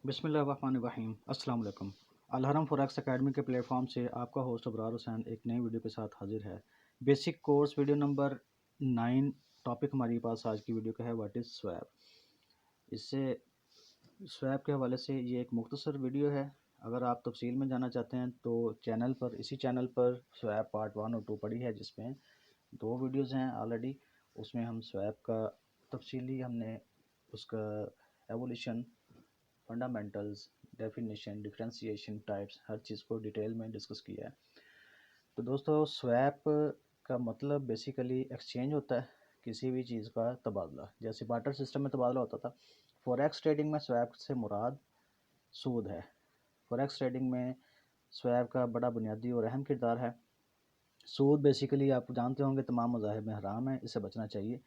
बिस्मिल्लाहिर्रहमानिर्रहीम अस्सलाम वालेकुम। अलहरम फॉरेक्स एकेडमी के प्लेटफॉर्म से आपका होस्ट अबरार हुसैन एक नई वीडियो के साथ हाजिर है। Basic course video number 9 topic हमारे पास आज की वीडियो का है व्हाट इज़ स्वैप। इससे स्वैप के हवाले से ये एक मुख्तसर वीडियो है। अगर आप तफसील में जाना चाहते हैं तो इसी चैनल पर स्वैप पार्ट 1 और 2 पड़ी है, जिसमें 2 वीडियोज़ हैं ऑलरेडी। उसमें हम स्वैप का तफसीली हमने उसका evolution, fundamentals, definition, differentiation, types, हर चीज़ को डिटेल में डिस्कस किया है। तो दोस्तों, स्वैप का मतलब बेसिकली एक्सचेंज होता है, किसी भी चीज़ का तबादला। जैसे बार्टर सिस्टम में तबादला होता था, फॉरेक्स ट्रेडिंग में स्वैप से मुराद सूद है। फॉरेक्स ट्रेडिंग में स्वैप का बड़ा बुनियादी और अहम किरदार है। सूद बेसिकली आप जानते होंगे तमाम मज़ाहिब में हराम है, इससे बचना चाहिए।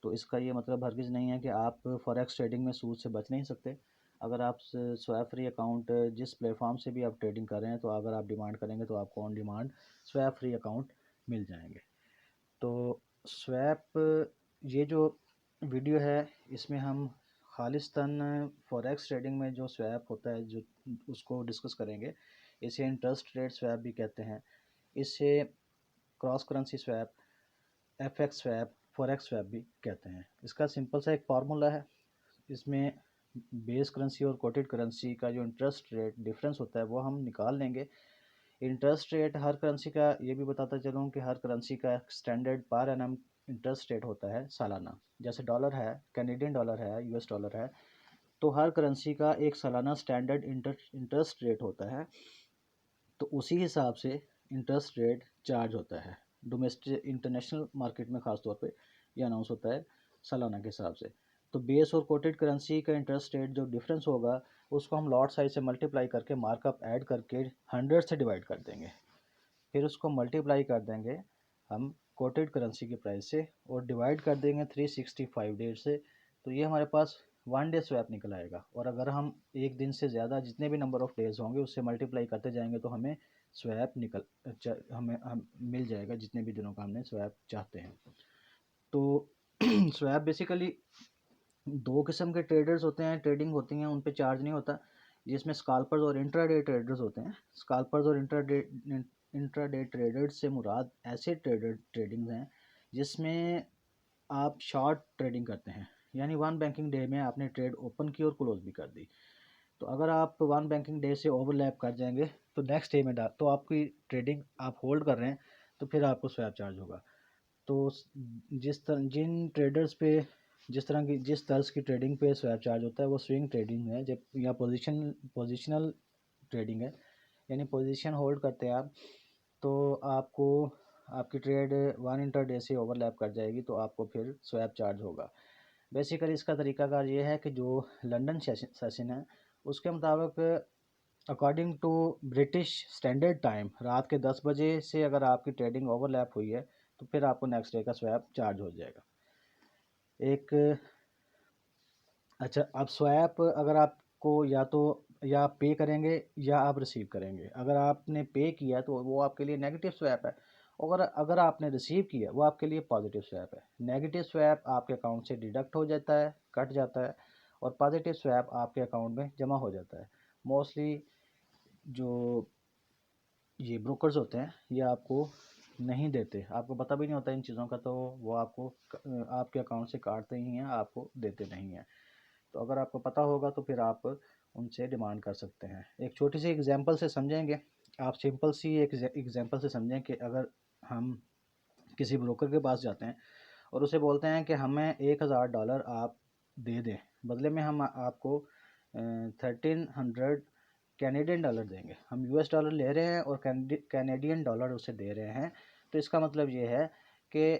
तो इसका ये मतलब हरगिज़ नहीं है कि आप फॉरेक्स ट्रेडिंग में सूद से बच नहीं सकते। अगर आप स्वैप फ्री अकाउंट जिस प्लेटफॉर्म से भी आप ट्रेडिंग कर रहे हैं, तो अगर आप डिमांड करेंगे तो आपको on demand swap free account मिल जाएंगे। तो स्वैप ये जो वीडियो है, इसमें हम खालिस्तान फॉरेक्स ट्रेडिंग में जो स्वैप होता है जो उसको डिस्कस करेंगे। इसे इंटरेस्ट रेट स्वैप भी कहते हैं, इसे cross currency swap, FX swap, forex swap भी कहते हैं। इसका सिंपल सा एक फार्मूला है। इसमें बेस करेंसी और कोटेड करेंसी का जो इंटरेस्ट रेट डिफरेंस होता है वो हम निकाल लेंगे। इंटरेस्ट रेट हर करेंसी का, ये भी बताता चलूँ कि हर करेंसी का standard per annum interest rate होता है सालाना। जैसे डॉलर है, कैनेडियन डॉलर है, यूएस डॉलर है, तो हर करेंसी का एक सालाना स्टैंडर्ड इंटरेस्ट रेट होता है। तो उसी हिसाब से इंटरेस्ट रेट चार्ज होता है। डोमेस्टिक इंटरनेशनल मार्केट में ख़ास तौर पे ये अनाउंस होता है सालाना के हिसाब से। तो बेस और कोटेड करेंसी का इंटरेस्ट रेट जो डिफरेंस होगा, उसको हम लॉट साइज से मल्टीप्लाई करके मार्कअप ऐड करके 100 से डिवाइड कर देंगे। फिर उसको मल्टीप्लाई कर देंगे हम कोटेड करेंसी के प्राइस से और डिवाइड कर देंगे 365 डेज से। तो ये हमारे पास 1 डे स्वैप निकल आएगा। और अगर हम एक दिन से ज़्यादा जितने भी नंबर ऑफ़ डेज़ होंगे उससे मल्टीप्लाई करते जाएंगे तो हमें स्वैप हम मिल जाएगा जितने भी दिनों का हमने स्वैप चाहते हैं। तो स्वैप बेसिकली 2 किस्म के ट्रेडर्स होते हैं, ट्रेडिंग होती हैं, उन पे चार्ज नहीं होता, जिसमें स्काल्पर्स और इंट्राडे ट्रेडर्स होते हैं। स्काल्पर्स और इंट्राडे ट्रेडर्स से मुराद ऐसे ट्रेडिंग हैं जिसमें आप शॉर्ट ट्रेडिंग करते हैं, यानी वन बैंकिंग डे में आपने ट्रेड ओपन की और क्लोज भी कर दी। तो अगर आप वन बैंकिंग डे से ओवरलैप कर जाएंगे तो नेक्स्ट डे में तो आपकी ट्रेडिंग आप होल्ड कर रहे हैं, तो फिर आपको स्वैप चार्ज होगा। तो जिन ट्रेडर्स पे जिस तर्ज की ट्रेडिंग पे स्वैप चार्ज होता है वो स्विंग ट्रेडिंग है, जब या पोजिशनल ट्रेडिंग है, यानी पोजीशन होल्ड करते हैं आप। तो आपको आपकी ट्रेड वन इंटर डे से ओवरलैप कर जाएगी तो आपको फिर स्वैप चार्ज होगा। बेसिकली इसका तरीकाकार ये है कि जो लंदन सेशन है उसके मुताबिक according to British standard time रात के 10 बजे से अगर आपकी ट्रेडिंग ओवरलैप हुई है तो फिर आपको नेक्स्ट डे का स्वैप चार्ज हो जाएगा। एक अच्छा, अब स्वैप अगर आपको या आप पे करेंगे या आप रिसीव करेंगे। अगर आपने पे किया तो वो आपके लिए नेगेटिव स्वैप है, और अगर आपने रिसीव किया वो आपके लिए पॉजिटिव स्वैप है। नेगेटिव स्वैप आपके अकाउंट से डिडक्ट हो जाता है, कट जाता है, और पॉजिटिव स्वैप आपके अकाउंट में जमा हो जाता है। मोस्टली जो ये ब्रोकर्स होते हैं ये आपको नहीं देते, आपको पता भी नहीं होता इन चीज़ों का, तो वो आपको आपके अकाउंट से काटते ही हैं, आपको देते नहीं हैं। तो अगर आपको पता होगा तो फिर आप उनसे डिमांड कर सकते हैं। एक छोटी सी एग्जांपल से समझेंगे, आप सिंपल सी एक एग्जांपल से समझें कि अगर हम किसी ब्रोकर के पास जाते हैं और उसे बोलते हैं कि हमें $1000 आप दे दें, बदले में हम आपको 1300 कैनेडियन डॉलर देंगे। हम यूएस डॉलर ले रहे हैं और कैनेडियन डॉलर उसे दे रहे हैं। तो इसका मतलब ये है कि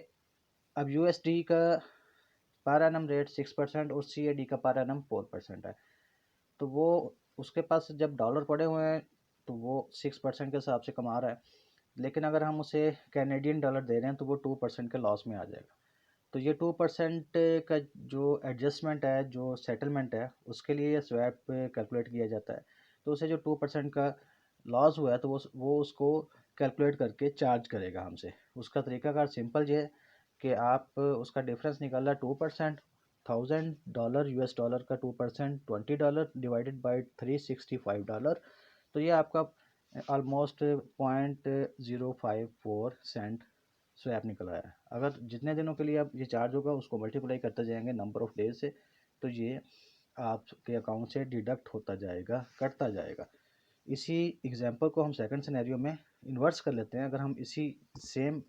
अब यूएसडी का पर एनम रेट 6% और सीएडी का पर एनम 4% है। तो वो उसके पास जब डॉलर पड़े हुए हैं तो वो 6% के हिसाब से कमा रहा है, लेकिन अगर हम उसे कैनेडियन डॉलर दे रहे हैं तो वो 2% के लॉस में आ जाएगा। तो ये 2% का जो एडजस्टमेंट है, जो सेटलमेंट है, उसके लिए स्वैप कैलकुलेट किया जाता है। तो उसे जो 2% का लॉस हुआ है तो वो उसको कैलकुलेट करके चार्ज करेगा हमसे। उसका तरीकाकार सिंपल ये है कि आप उसका डिफरेंस निकालना 2%, $1000 US डॉलर का 2% $20 डिवाइडेड बाई $365, तो ये आपका ऑलमोस्ट 0.054 सेंट स्वैप निकल आया है। अगर जितने दिनों के लिए आप ये चार्ज होगा उसको मल्टीप्लाई करते जाएंगे नंबर ऑफ़ डेज से, तो ये आपके अकाउंट से डिडक्ट होता जाएगा, कटता जाएगा। इसी एग्जांपल को हम सेकंड सिनेरियो में इन्वर्स कर लेते हैं। अगर हम इसी सेम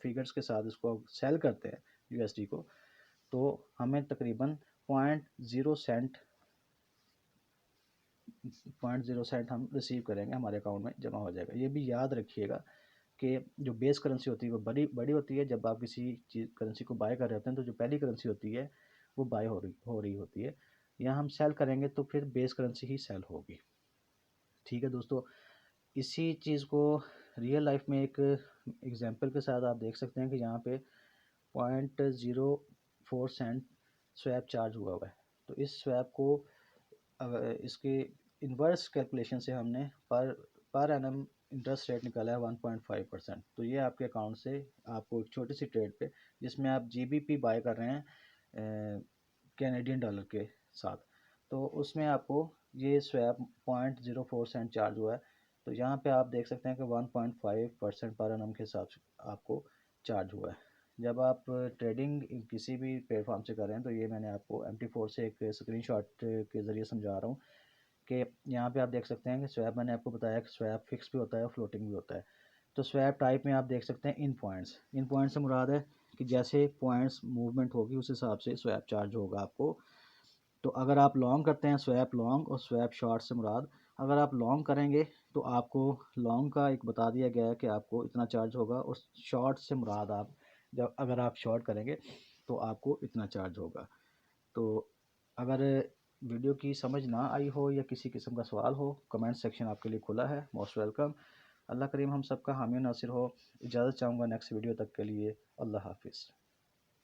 फिगर्स के साथ इसको सेल करते हैं यूएसडी को, तो हमें तकरीबन 0.0 सेंट हम रिसीव करेंगे, हमारे अकाउंट में जमा हो जाएगा। ये भी याद रखिएगा कि जो बेस करेंसी होती है वो बड़ी बड़ी होती है। जब आप किसी चीज़ करेंसी को बाय कर रहे होते हैं तो जो पहली करेंसी होती है वो बाय हो रही होती है। यहाँ हम सेल करेंगे तो फिर बेस करेंसी ही सेल होगी। ठीक है दोस्तों, इसी चीज़ को रियल लाइफ में एक एग्जांपल के साथ आप देख सकते हैं कि यहाँ पे 0.04 सेंट स्वैप चार्ज हुआ है। तो इस स्वैप को इसके इन्वर्स कैलकुलेशन से हमने पर एनम इंटरेस्ट रेट निकाला है 1.5%। तो ये आपके अकाउंट से आपको एक छोटी सी ट्रेड पे, जिसमें आप जीबीपी बाय कर रहे हैं कैनेडियन डॉलर के साथ, तो उसमें आपको ये स्वैप 0.04 सेंट चार्ज हुआ है। तो यहाँ पे आप देख सकते हैं कि 1.5% पर एनम के साथ आपको चार्ज हुआ है। जब आप ट्रेडिंग किसी भी प्लेटफॉर्म से कर रहे हैं, तो ये मैंने आपको MT4 से एक स्क्रीनशॉट के ज़रिए समझा रहा हूँ कि यहाँ पे आप देख सकते हैं कि स्वैप, मैंने आपको बताया कि स्वैप फिक्स भी होता है और फ्लोटिंग भी होता है। तो स्वैप टाइप में आप देख सकते हैं इन पॉइंट्स से मुराद है कि जैसे पॉइंट्स मूवमेंट होगी उस हिसाब से स्वैप चार्ज होगा आपको। तो अगर आप लॉन्ग करते हैं स्वैप लॉन्ग, और स्वैप शॉर्ट से मुराद, अगर आप लॉन्ग करेंगे तो आपको लॉन्ग का एक बता दिया गया है कि आपको इतना चार्ज होगा, और शॉर्ट से मुराद आप जब अगर आप शॉर्ट करेंगे तो आपको इतना चार्ज होगा। तो अगर वीडियो की समझ ना आई हो या किसी किस्म का सवाल हो, कमेंट सेक्शन आपके लिए खुला है, मोस्ट वेलकम। अल्लाह करीम हम सबका हामी नासिर हो। इजाज़त चाहूँगा नेक्स्ट वीडियो तक के लिए। अल्लाह हाफिज़।